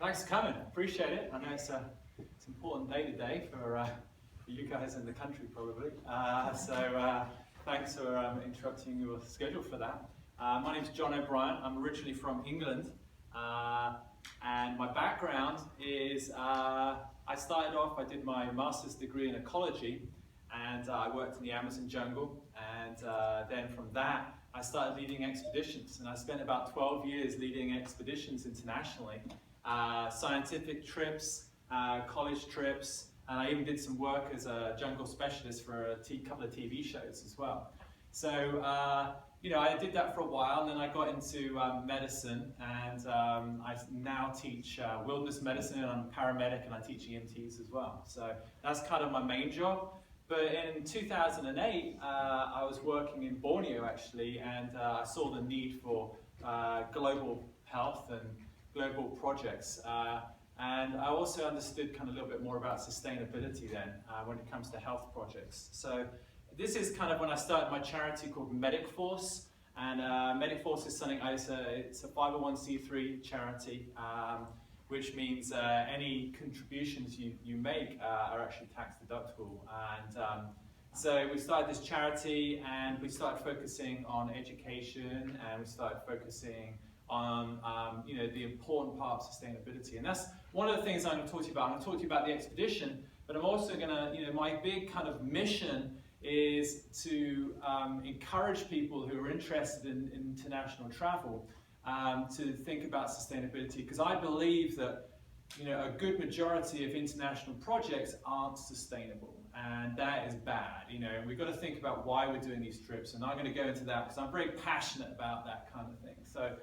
Thanks for coming. Appreciate it. I know it's an important day today for you guys in the country, probably. Thanks for interrupting your schedule for that. My name's John O'Brien. I'm originally from England, and my background is I did my master's degree in ecology, and I worked in the Amazon jungle, and then from that I started leading expeditions, and I spent about 12 years leading expeditions internationally, scientific trips, college trips, and I even did some work as a jungle specialist for a couple of TV shows as well. So, I did that for a while, and then I got into medicine, and I now teach wilderness medicine, and I'm a paramedic, and I teach EMTs as well. So that's kind of my main job. But in 2008, I was working in Borneo actually, and I saw the need for global health and global projects. And I also understood kind of a little bit more about sustainability then when it comes to health projects. So this is kind of when I started my charity called Medic Force. And Medic Force is something, it's a 501c3 charity, which means any contributions you make are actually tax deductible. And so we started this charity, and we started focusing on education, and we started focusing on the important part of sustainability. And that's one of the things I'm going to talk to you about. I'm going to talk to you about the expedition, but I'm also going to, my big kind of mission is to encourage people who are interested in international travel to think about sustainability, because I believe that a good majority of international projects aren't sustainable, and that is bad. We've got to think about why we're doing these trips, and I'm going to go into that because I'm very passionate about that kind of thing. So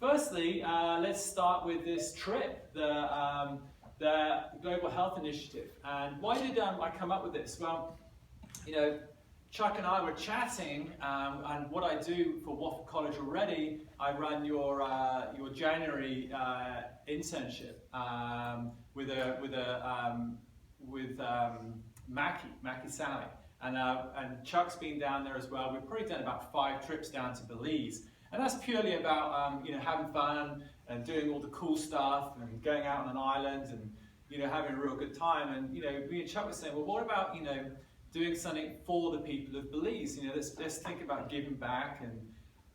firstly, let's start with this trip, the Global Health Initiative. And why did I come up with this? Well, Chuck and I were chatting, and what I do for Wofford College already, I run your January internship with Mackie Sally, and Chuck's been down there as well. We've probably done about 5 trips down to Belize, and that's purely about having fun and doing all the cool stuff and going out on an island and having a real good time. And me and Chuck were saying, well, what about doing something for the people of Belize? Let's think about giving back. And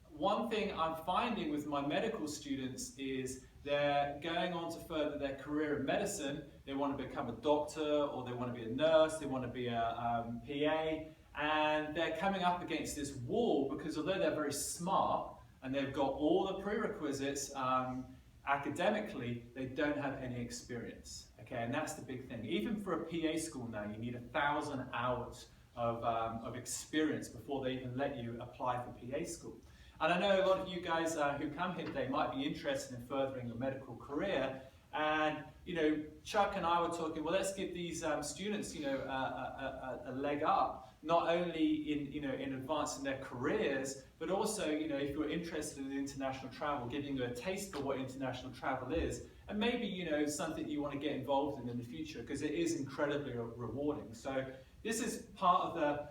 one thing I'm finding with my medical students is they're going on to further their career in medicine. They want to become a doctor, or they want to be a nurse, they want to be a PA, and they're coming up against this wall because although they're very smart and they've got all the prerequisites academically, they don't have any experience. Okay, and that's the big thing. Even for a PA school now, you need 1,000 hours of experience before they even let you apply for PA school. And I know a lot of you guys who come here today might be interested in furthering your medical career. And Chuck and I were talking, well, let's give these students a leg up, not only in advancing their careers, but also if you're interested in international travel, giving you a taste for what international travel is, and maybe something you want to get involved in the future, because it is incredibly rewarding. So this is part of the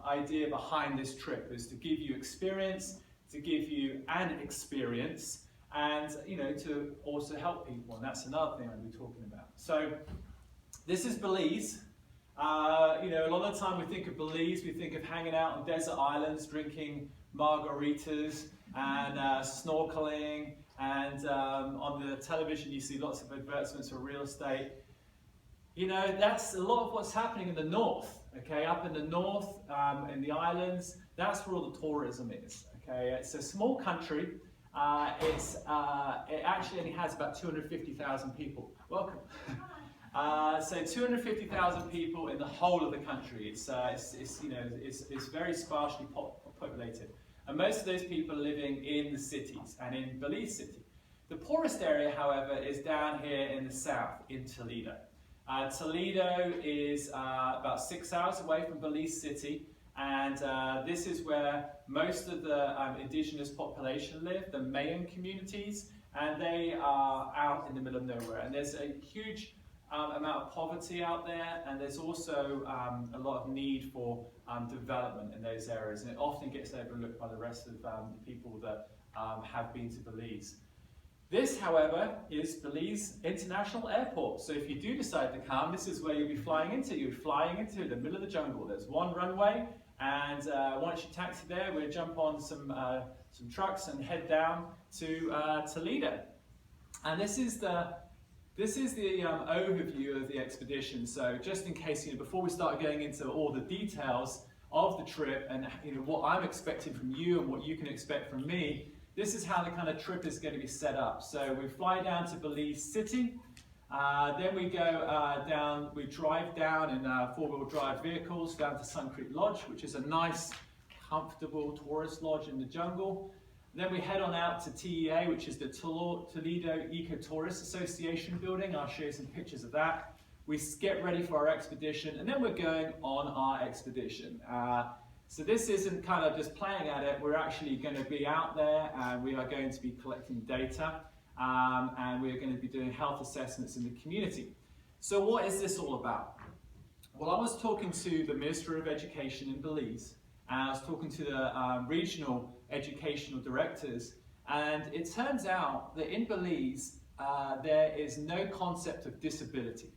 idea behind this trip, is to give you experience, to give you an experience, and to also help people, and that's another thing I'll be talking about. So this is Belize. A lot of the time we think of Belize, we think of hanging out on desert islands, drinking margaritas and snorkeling, and on the television you see lots of advertisements for real estate. That's a lot of what's happening in the north, okay? Up in the north, in the islands, that's where all the tourism is, okay? It's a small country. It actually only has about 250,000 people. Welcome. So 250,000 people in the whole of the country. It's very sparsely populated, and most of those people are living in the cities and in Belize City. The poorest area, however, is down here in the south, in Toledo. Toledo is about 6 hours away from Belize City, and this is where most of the indigenous population live, the Mayan communities, and they are out in the middle of nowhere. And there's a huge amount of poverty out there, and there's also a lot of need for development in those areas, and it often gets overlooked by the rest of the people that have been to Belize. This, however, is Belize International Airport. So if you do decide to come, this is where you'll be flying into. You'll be flying into the middle of the jungle. There's one runway, and once you taxi there, we'll jump on some trucks and head down to Toledo. And this is the overview of the expedition. So just in case, before we start going into all the details of the trip and what I'm expecting from you and what you can expect from me, this is how the kind of trip is going to be set up. So we fly down to Belize City, then we go down, we drive down in four-wheel drive vehicles down to Sun Creek Lodge, which is a nice, comfortable tourist lodge in the jungle. Then we head on out to TEA, which is the Toledo Eco-Tourist Association building. I'll show you some pictures of that. We get ready for our expedition, and then we're going on our expedition. So this isn't kind of just playing at it, we're actually going to be out there and we are going to be collecting data and we're going to be doing health assessments in the community. So what is this all about? Well, I was talking to the Minister of Education in Belize, and I was talking to the regional educational directors, and it turns out that in Belize there is no concept of disability.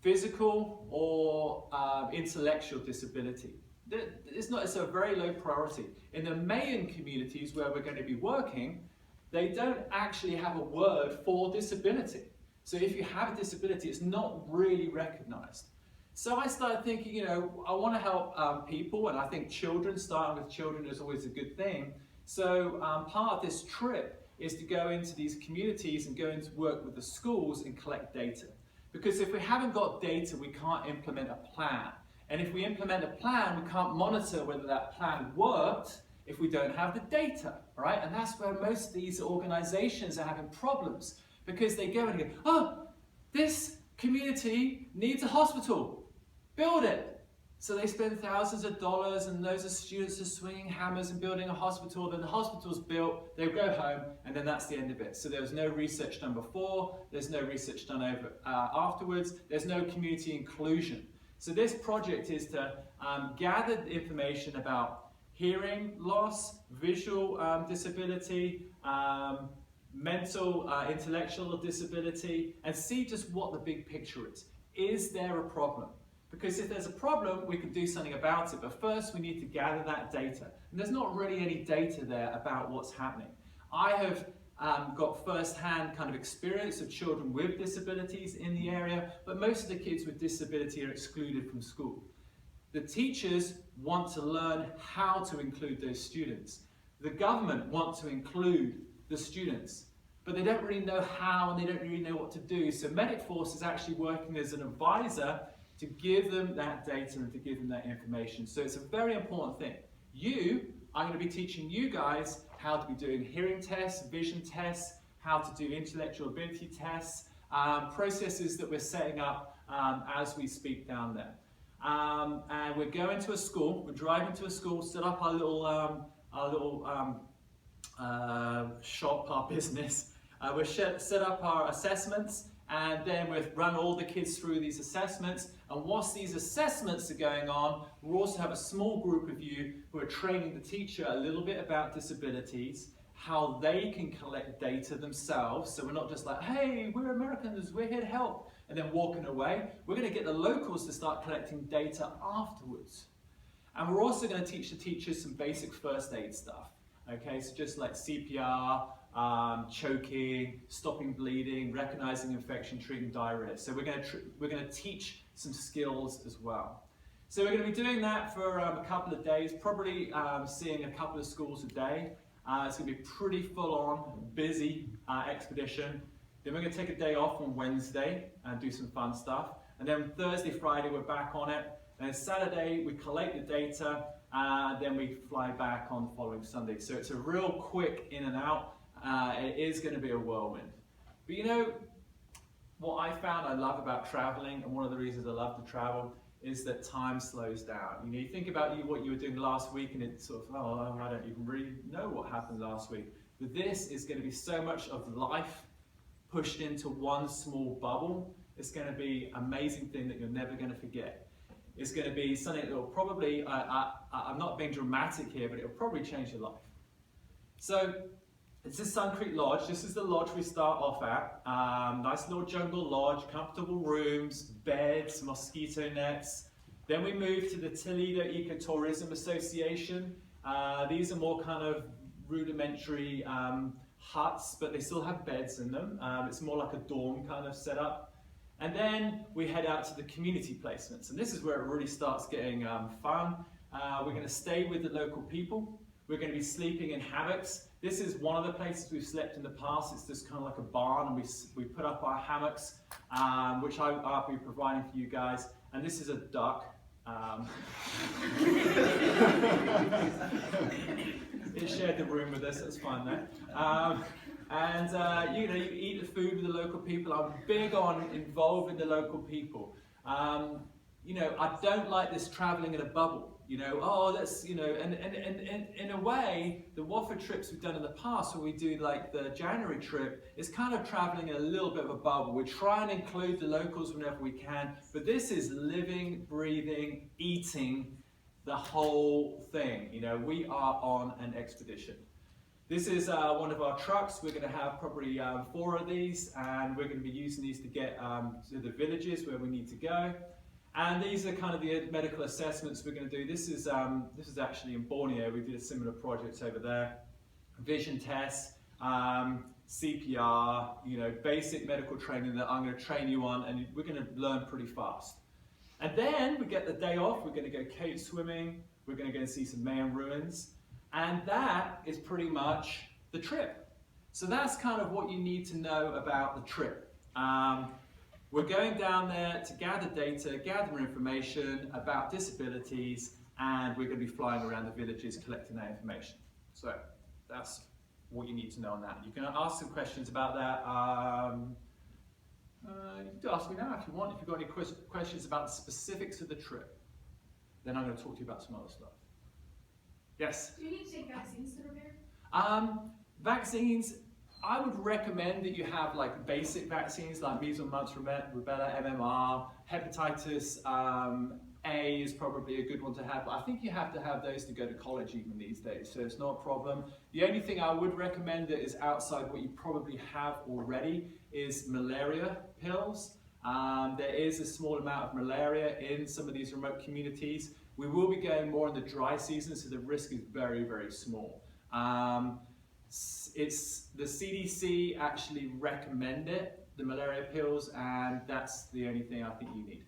Physical or intellectual disability. It's a very low priority. In the Mayan communities where we're going to be working, they don't actually have a word for disability. So if you have a disability, it's not really recognized. So I started thinking, I want to help people, and I think children, starting with children is always a good thing. So part of this trip is to go into these communities and go into work with the schools and collect data. Because if we haven't got data, we can't implement a plan. And if we implement a plan, we can't monitor whether that plan worked if we don't have the data, right? And that's where most of these organizations are having problems, because they go and go, oh, this community needs a hospital, build it. So they spend thousands of dollars, and loads of students are swinging hammers and building a hospital. Then the hospital's built, they go home, and then that's the end of it. So there was no research done before, there's no research done afterwards, there's no community inclusion. So this project is to gather information about hearing loss, visual disability, mental, intellectual disability, and see just what the big picture is. Is there a problem? Because if there's a problem, we can do something about it. But first, we need to gather that data. And there's not really any data there about what's happening. I have got first-hand kind of experience of children with disabilities in the area, but most of the kids with disability are excluded from school. The teachers want to learn how to include those students. The government want to include the students, but they don't really know how, and they don't really know what to do. So Medicforce is actually working as an advisor to give them that data and to give them that information. So it's a very important thing. I'm going to be teaching you guys how to be doing hearing tests, vision tests, how to do intellectual ability tests, processes that we're setting up as we speak down there. And we're going to a school, we're driving to a school, set up our little shop, our business. We'll set up our assessments, and then we'll run all the kids through these assessments. And whilst these assessments are going on, we'll also have a small group of you who are training the teacher a little bit about disabilities, how they can collect data themselves. So we're not just like, hey, we're Americans, we're here to help, and then walking away. We're going to get the locals to start collecting data afterwards. And we're also going to teach the teachers some basic first aid stuff. Okay, so just like CPR, choking, stopping bleeding, recognizing infection, treating diarrhea. So we're going to teach some skills as well. So we're going to be doing that for a couple of days, probably seeing a couple of schools a day. It's going to be pretty full-on, busy expedition. Then we're going to take a day off on Wednesday and do some fun stuff. And then Thursday, Friday, we're back on it. And then Saturday, we collect the data, then we fly back on the following Sunday. So it's a real quick in and out. It is going to be a whirlwind. But you know, what I found I love about traveling, and one of the reasons I love to travel, is that time slows down. You know, you think about what you were doing last week, and it's sort of, oh, I don't even really know what happened last week. But this is going to be so much of life pushed into one small bubble. It's going to be an amazing thing that you're never going to forget. It's going to be something that will probably, I'm not being dramatic here, but it will probably change your life. So This is Sun Creek Lodge. This is the lodge we start off at. Nice little jungle lodge, comfortable rooms, beds, mosquito nets. Then we move to the Toledo Ecotourism Association. These are more kind of rudimentary huts, but they still have beds in them. It's more like a dorm kind of setup. And then we head out to the community placements. And this is where it really starts getting fun. We're going to stay with the local people. We're going to be sleeping in hammocks. This is one of the places we've slept in the past. It's just kind of like a barn, and we put up our hammocks, which I'll be providing for you guys. And this is a duck. It shared the room with us. That's fine though. You know, you eat the food with the local people. I'm big on involving the local people. You know, I don't like this traveling in a bubble. You know, oh, that's, you know, and in a way, the Wofford trips we've done in the past, where we do like the January trip, is kind of traveling in a little bit of a bubble. We try and include the locals whenever we can, but this is living, breathing, eating the whole thing. You know, we are on an expedition. This is one of our trucks. We're going to have probably 4 of these, and we're going to be using these to get to the villages where we need to go. And these are kind of the medical assessments we're going to do. This is actually in Borneo. We did a similar project over there. Vision tests, CPR, you know, basic medical training that I'm going to train you on, and we're going to learn pretty fast. And then we get the day off. We're going to go cave swimming. We're going to go and see some Mayan ruins. And that is pretty much the trip. So that's kind of what you need to know about the trip. We're going down there to gather data, gather information about disabilities, and we're going to be flying around the villages collecting that information. So that's what you need to know on that. You can ask some questions about that. You can ask me now if you want. If you've got any questions about the specifics of the trip, then I'm going to talk to you about some other stuff. Yes? Do you need to take vaccines to prepare? Vaccines, I would recommend that you have like basic vaccines like measles, mumps, rubella, MMR, hepatitis A is probably a good one to have. But I think you have to have those to go to college even these days, so it's not a problem. The only thing I would recommend that is outside what you probably have already is malaria pills. There is a small amount of malaria in some of these remote communities. We will be going more in the dry season, so the risk is very, very small. It's the CDC actually recommend it, the malaria pills, and that's the only thing I think you need.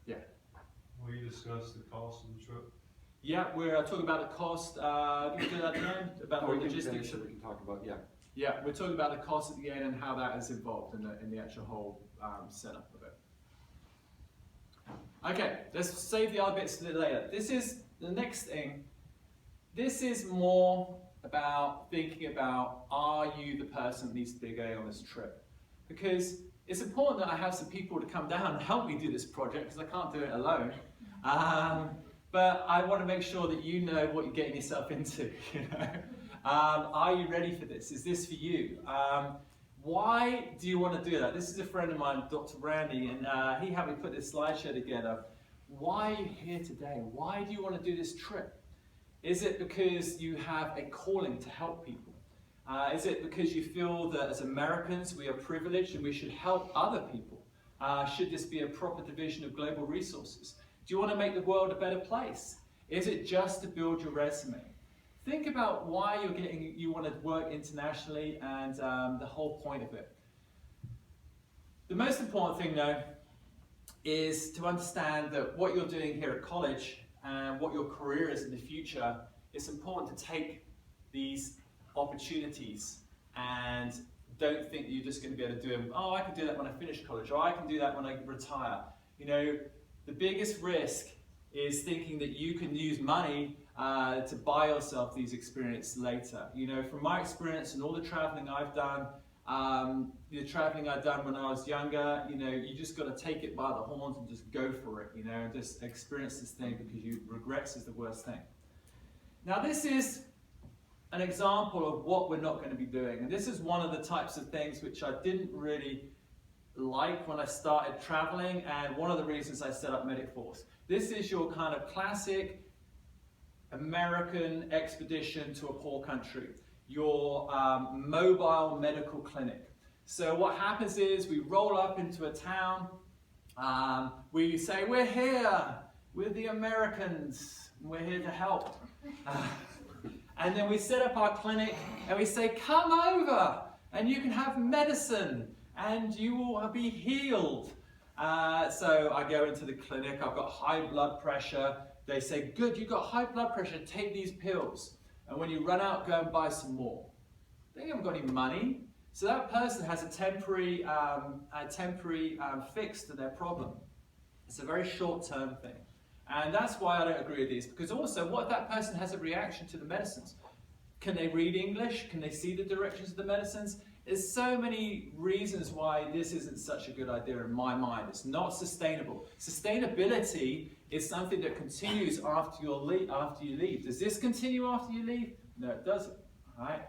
Yeah. Will you discuss the cost of the trip? Yeah, we're talking about the cost. Can we do that at the end? About the logistics. We can talk about, yeah. Yeah, we're talking about the cost at the end and how that is involved in the actual whole setup of it. Okay, let's save the other bits to later. This is the next thing. This is more about thinking about, are you the person that needs to be going on this trip? Because it's important that I have some people to come down and help me do this project, because I can't do it alone. But I want to make sure that you know what you're getting yourself into. You know? Are you ready for this? Is this for you? Why do you want to do that? This is a friend of mine, Dr. Randy, and he helped me put this slideshow together. Why are you here today? Why do you want to do this trip? Is it because you have a calling to help people? Is it because you feel that as Americans we are privileged and we should help other people? Should this be a proper division of global resources? Do you want to make the world a better place? Is it just to build your resume? Think about why you want to work internationally and the whole point of it. The most important thing though is to understand that what you're doing here at college and what your career is in the future, it's important to take these opportunities and don't think that you're just going to be able to do them. Oh, I can do that when I finish college, or I can do that when I retire. You know, the biggest risk is thinking that you can use money to buy yourself these experiences later. You know, from my experience and all the traveling I've done, the traveling I've done when I was younger, you know, you just got to take it by the horns and just go for it, you know, and just experience this thing, because regrets is the worst thing. Now this is an example of what we're not going to be doing, and this is one of the types of things which I didn't really like when I started traveling, and one of the reasons I set up Medic Force. This is your kind of classic American expedition to a poor country, your mobile medical clinic. So what happens is we roll up into a town, we say, we're here, we're the Americans, we're here to help. And then we set up our clinic and we say, come over and you can have medicine and you will be healed. So I go into the clinic, I've got high blood pressure. They say, good, you've got high blood pressure, take these pills. And when you run out, go and buy some more. They haven't got any money. So that person has a temporary fix to their problem. It's a very short-term thing. And that's why I don't agree with these, because also what if that person has a reaction to the medicines? Can they read English? Can they see the directions of the medicines? There's so many reasons why this isn't such a good idea in my mind. It's not sustainable. Sustainability is something that continues after you leave. Does this continue after you leave? No, it doesn't. All right?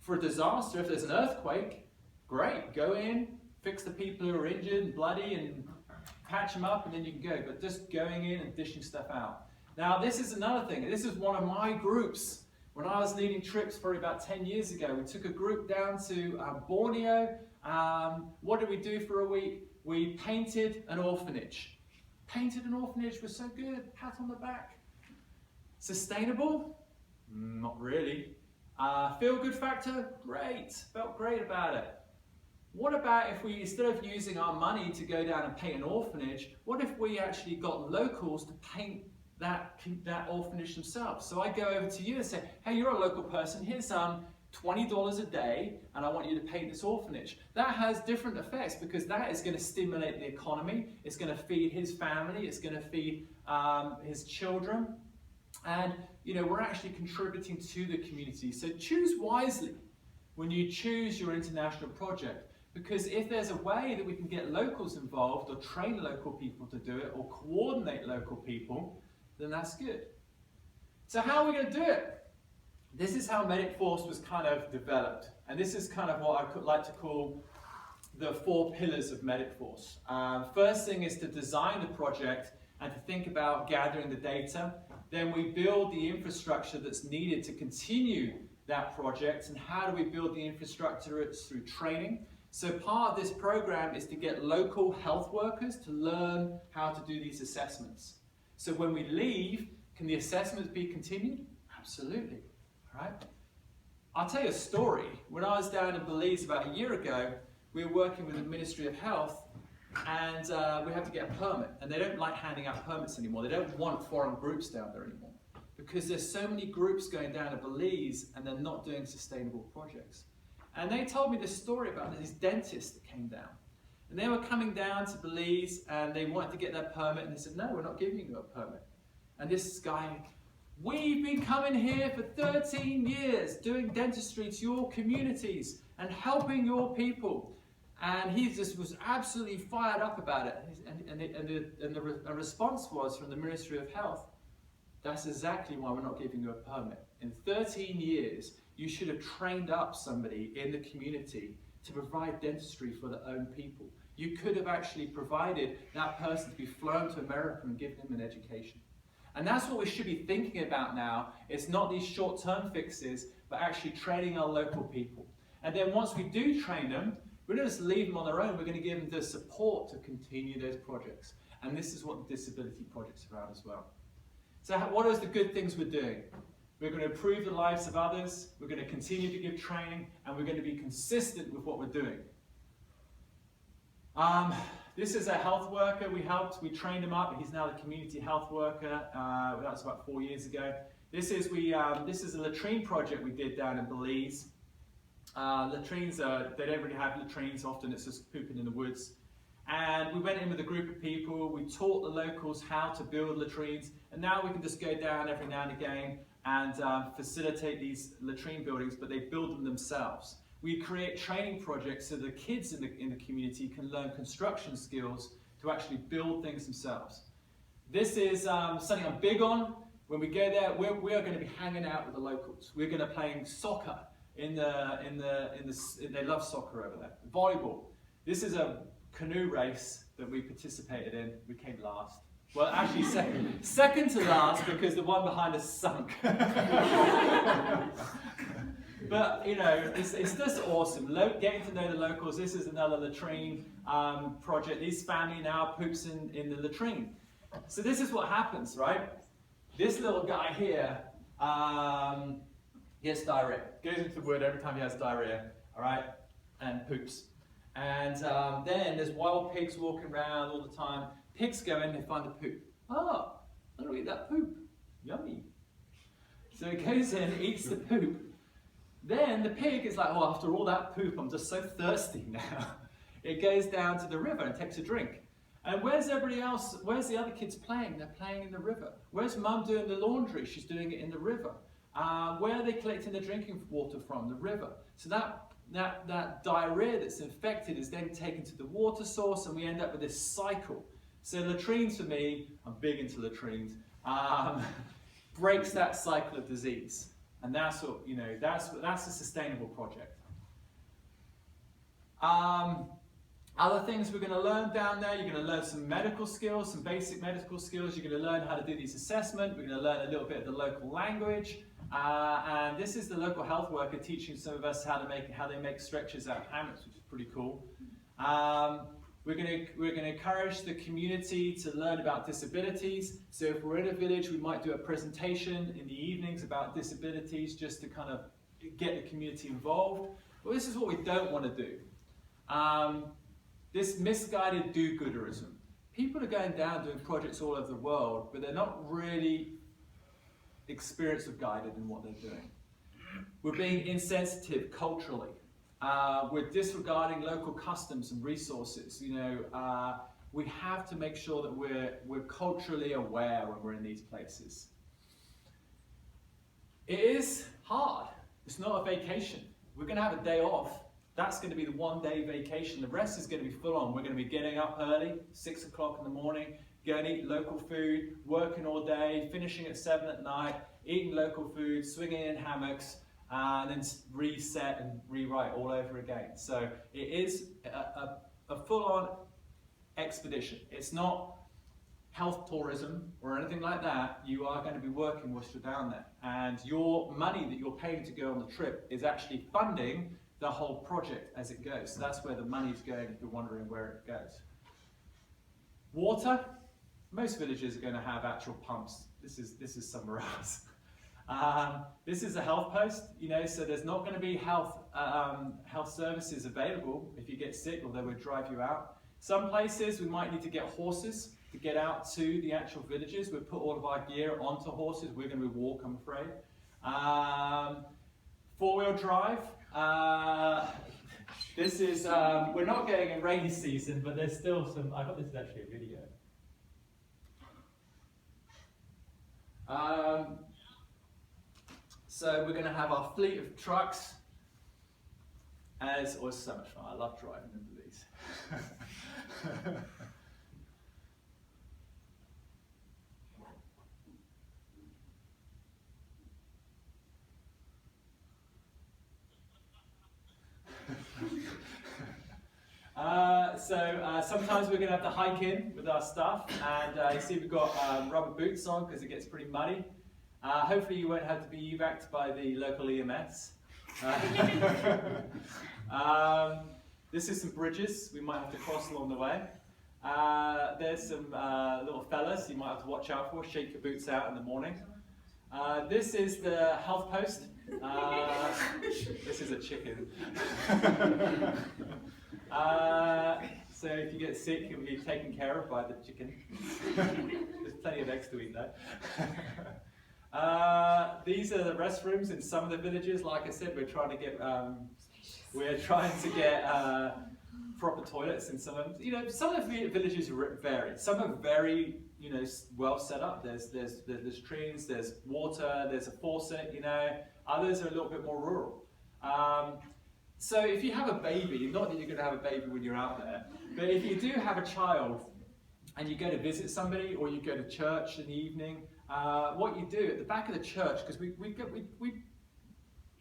For a disaster, if there's an earthquake, great, go in, fix the people who are injured and bloody and patch them up and then you can go. But just going in and dishing stuff out. Now this is another thing. This is one of my groups. When I was leading trips probably about 10 years ago, we took a group down to Borneo. What did we do for a week? We painted an orphanage. Painted an orphanage was so good, pat on the back. Sustainable? Not really. Feel good factor? Great, felt great about it. What about if we, instead of using our money to go down and paint an orphanage, what if we actually got locals to paint that orphanage themselves? So I go over to you and say, hey, you're a local person, here's $20 a day and I want you to paint this orphanage. That has different effects because that is going to stimulate the economy, it's going to feed his family, it's going to feed his children, and we're actually contributing to the community. So choose wisely when you choose your international project, because if there's a way that we can get locals involved or train local people to do it or coordinate local people, then that's good. So how are we going to do it? This is how MedicForce was kind of developed. And this is kind of what I could like to call the 4 pillars of MedicForce. First thing is to design the project and to think about gathering the data. Then we build the infrastructure that's needed to continue that project. And how do we build the infrastructure? It's through training. So part of this program is to get local health workers to learn how to do these assessments. So when we leave, can the assessments be continued? Absolutely. All right. I'll tell you a story. When I was down in Belize about a year ago, we were working with the Ministry of Health and we had to get a permit. And they don't like handing out permits anymore. They don't want foreign groups down there anymore because there's so many groups going down to Belize and they're not doing sustainable projects. And they told me this story about these dentists that came down. And they were coming down to Belize and they wanted to get their permit and they said, no, we're not giving you a permit. And this guy, we've been coming here for 13 years doing dentistry to your communities and helping your people. And he just was absolutely fired up about it. And the response was from the Ministry of Health, that's exactly why we're not giving you a permit. In 13 years, you should have trained up somebody in the community to provide dentistry for their own people. You could have actually provided that person to be flown to America and given them an education. And that's what we should be thinking about now. It's not these short-term fixes, but actually training our local people. And then once we do train them, we're not just leave them on their own, we're going to give them the support to continue those projects. And this is what the disability project's about as well. So what are the good things we're doing? We're going to improve the lives of others, we're going to continue to give training, and we're going to be consistent with what we're doing. This is a health worker we trained him up. He's now the community health worker. That was about 4 years ago. This is a latrine project we did down in Belize. Latrines, they don't really have latrines, often it's just pooping in the woods. And we went in with a group of people, we taught the locals how to build latrines, and now we can just go down every now and again and facilitate these latrine buildings, but they build them themselves. We create training projects so the kids in the community can learn construction skills to actually build things themselves. This is something I'm big on. When we go there, we are going to be hanging out with the locals. We're going to be playing soccer they love soccer over there. Volleyball. This is a canoe race that we participated in. We came last. Well, actually, second to last because the one behind us sunk. But you know, it's just awesome. Getting to know the locals. This is another latrine project. This family now poops in the latrine. So this is what happens, right? This little guy here he has diarrhea. Goes into the wood every time he has diarrhea, all right, and poops. And then there's wild pigs walking around all the time. Pigs go in, they find the poop. Oh, I'm gonna eat that poop. Yummy. So he goes in, eats the poop. Then the pig is like, oh, after all that poop, I'm just so thirsty now. It goes down to the river and takes a drink. And where's everybody else? Where's the other kids playing? They're playing in the river. Where's mum doing the laundry? She's doing it in the river. Where are they collecting the drinking water from? The river. So that diarrhea that's infected is then taken to the water source, and we end up with this cycle. So latrines, for me, I'm big into latrines, breaks that cycle of disease. And that's what, you know, that's a sustainable project. Other things we're going to learn down there, you're going to learn some medical skills, some basic medical skills. You're going to learn how to do these assessments. We're going to learn a little bit of the local language. And this is the local health worker teaching some of us how they make stretchers out of hammocks, which is pretty cool. We're going to encourage the community to learn about disabilities. So if we're in a village, we might do a presentation in the evenings about disabilities just to kind of get the community involved. Well, this is what we don't want to do. This misguided do-gooderism. People are going down doing projects all over the world, but they're not really experienced or guided in what they're doing. We're being insensitive culturally. We're disregarding local customs and resources. You know, we have to make sure that we're culturally aware when we're in these places. It is hard. It's not a vacation. We're going to have a day off. That's going to be the one-day vacation. The rest is going to be full on. We're going to be getting up early, 6 o'clock in the morning, going to eat local food, working all day, finishing at 7 at night, eating local food, swinging in hammocks, and then reset and rewrite all over again. So it is a full-on expedition. It's not health tourism or anything like that. You are going to be working whilst you're down there. And your money that you're paying to go on the trip is actually funding the whole project as it goes. So that's where the money's going if you're wondering where it goes. Water. Most villages are going to have actual pumps. This is somewhere else. This is a health post, you know, so there's not going to be health services available if you get sick, or they would drive you out. Some places we might need to get horses to get out to the actual villages. We put all of our gear onto horses. We're going to walk, I'm afraid. Four-wheel drive. This is, we're not going in rainy season, but there's still some, I got this is actually a video. So we're going to have our fleet of trucks, and it's always so much fun. I love driving into these. Sometimes we're going to have to hike in with our stuff, and you see we've got rubber boots on because it gets pretty muddy. Hopefully you won't have to be evac'd by the local EMS. This is some bridges we might have to cross along the way. There's some little fellas you might have to watch out for, shake your boots out in the morning. This is the health post. This is a chicken. So if you get sick, you'll be taken care of by the chicken. There's plenty of eggs to eat though. These are the restrooms in some of the villages. Like I said, we're trying to get proper toilets in some of them. You know, some of the villages vary. Some are very, you know, well set up. There's latrines, there's water, there's a faucet. You know, others are a little bit more rural. So if you have a baby, not that you're going to have a baby when you're out there, but if you do have a child and you go to visit somebody or you go to church in the evening, what you do at the back of the church, because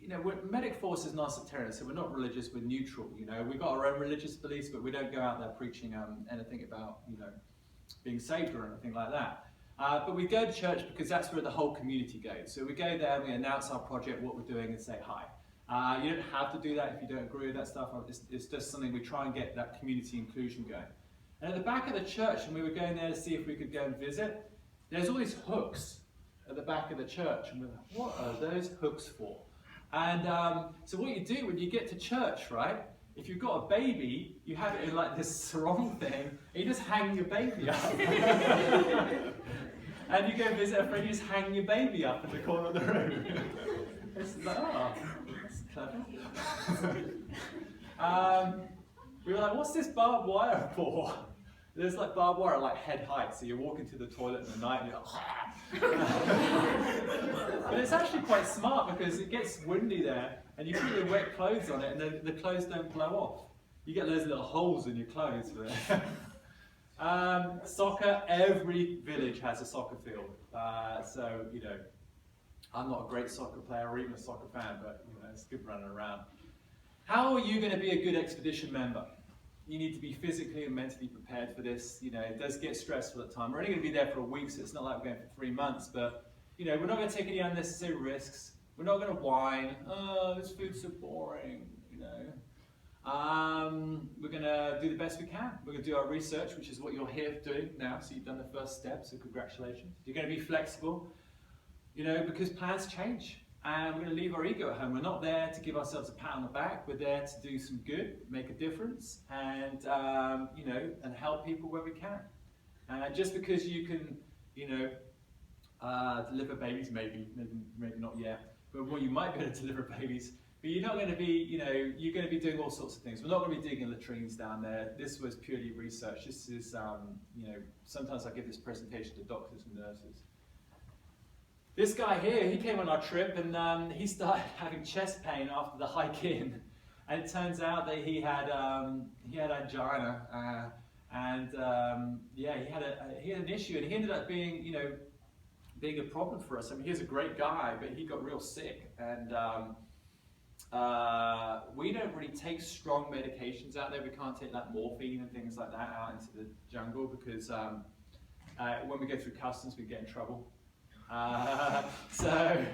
you know, Medic Force is non-sectarian, so we're not religious, we're neutral. You know, we've got our own religious beliefs, but we don't go out there preaching anything about, you know, being saved or anything like that. But we go to church because that's where the whole community goes. So we go there and we announce our project, what we're doing, and say hi. You don't have to do that if you don't agree with that stuff. It's just something we try and get that community inclusion going. And at the back of the church, and we were going there to see if we could go and visit, there's all these hooks at the back of the church. And we're like, what are those hooks for? And so what you do when you get to church, right? If you've got a baby, you have it in like this sarong thing, and you just hang your baby up. And you go visit a friend, you just hang your baby up in the corner of the room. It's like, oh, that's clever. We were like, what's this barbed wire for? There's like barbed wire at like head height, so you're walking to the toilet in the night and you're like, but it's actually quite smart because it gets windy there, and you put your wet clothes on it, and the clothes don't blow off. You get those little holes in your clothes for it. Soccer, every village has a soccer field. So, you know, I'm not a great soccer player or even a soccer fan, but you know, it's good running around. How are you going to be a good expedition member? You need to be physically and mentally prepared for this. You know, it does get stressful at times. We're only going to be there for a week, so it's not like we're going for 3 months, but you know, we're not going to take any unnecessary risks. We're not going to whine, oh, this food's so boring, you know. We're going to do the best we can. We're going to do our research, which is what you're here doing now, so you've done the first step, so congratulations. You're going to be flexible, you know, because plans change. And we're going to leave our ego at home. We're not there to give ourselves a pat on the back. We're there to do some good, make a difference, and you know, and help people where we can. Just because you can, you know, deliver babies, maybe not yet, but well, you might be able to deliver babies. But you're not going to be, you know, you're going to be doing all sorts of things. We're not going to be digging latrines down there. This was purely research. This is, you know, sometimes I give this presentation to doctors and nurses. This guy here, he came on our trip and he started having chest pain after the hike in, and it turns out that he had angina, yeah, he had an issue, and he ended up being, you know, being a problem for us. I mean, he's a great guy, but he got real sick, and we don't really take strong medications out there. We can't take like morphine and things like that out into the jungle because when we go through customs, we get in trouble. So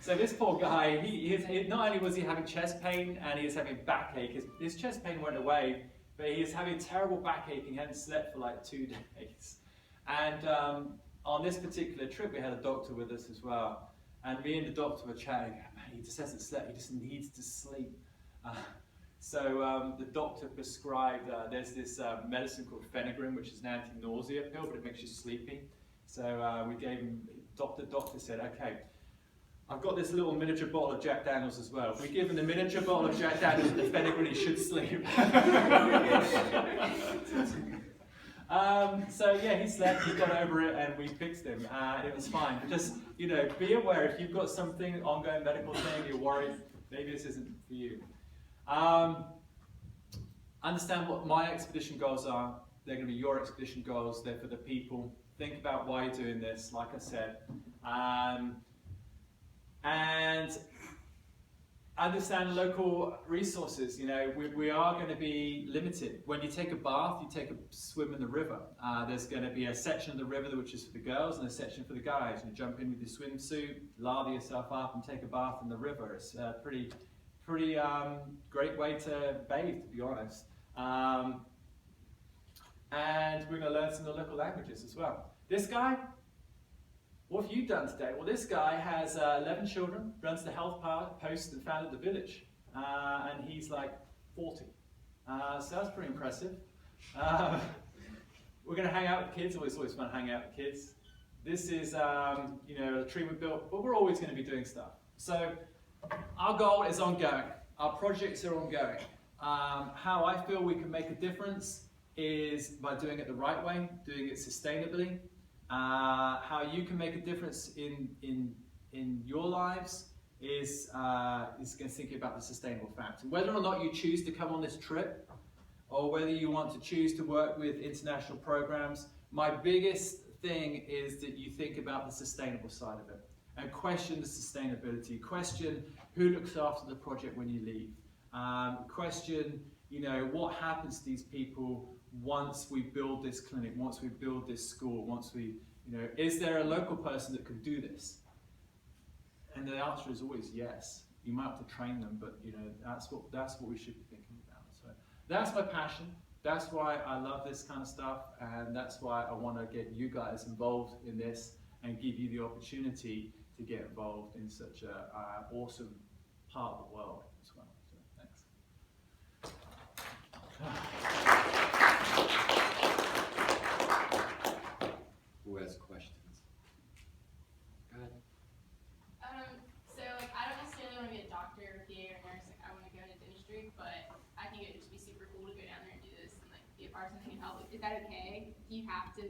this poor guy, he not only was he having chest pain and he was having backache, his chest pain went away, but he was having terrible backache and he hadn't slept for like 2 days. And on this particular trip, we had a doctor with us as well. And me and the doctor were chatting, man, he just hasn't slept, he just needs to sleep. So the doctor prescribed, there's this medicine called Phenergan, which is an anti-nausea pill, but it makes you sleepy. So we gave him, the doctor said, okay, I've got this little miniature bottle of Jack Daniels as well. If we give him the miniature bottle of Jack Daniels and the Phenergan, he should sleep. So yeah, he slept, he got over it, and we fixed him. It was fine. But just, you know, be aware if you've got something, ongoing medical thing, you're worried, maybe this isn't for you. Understand what my expedition goals are. They're going to be your expedition goals. They're for the people. Think about why you're doing this, like I said. And understand local resources. You know, we are going to be limited. When you take a bath, you take a swim in the river. There's going to be a section of the river which is for the girls and a section for the guys. You jump in with your swimsuit, lather yourself up, and take a bath in the river. It's a pretty great way to bathe, to be honest. And we're going to learn some of the local languages as well. This guy, what have you done today? Well, this guy has 11 children, runs the health post and founded the village. And he's like 40. So that's pretty impressive. We're going to hang out with kids. It's always fun hanging out with kids. This is, you know, a tree we built, but we're always going to be doing stuff. So our goal is ongoing. Our projects are ongoing. How I feel we can make a difference is by doing it the right way, doing it sustainably. How you can make a difference in your lives is thinking about the sustainable factor. Whether or not you choose to come on this trip, or whether you want to choose to work with international programs, my biggest thing is that you think about the sustainable side of it and question the sustainability. Question who looks after the project when you leave. Question, what happens to these people once we build this clinic, once we build this school, once we, is there a local person that could do this? And the answer is always yes. You might have to train them, but that's what we should be thinking about. So that's my passion. That's why I love this kind of stuff, and that's why I want to get you guys involved in this and give you the opportunity to get involved in such an awesome part of the world as well. So thanks. Who has questions? Go ahead. So like I don't necessarily want to be a doctor or PA or nurse. Like I want to go into dentistry, but I think it'd just be super cool to go down there and do this and like be a part of something and help. Is that okay? Do you have to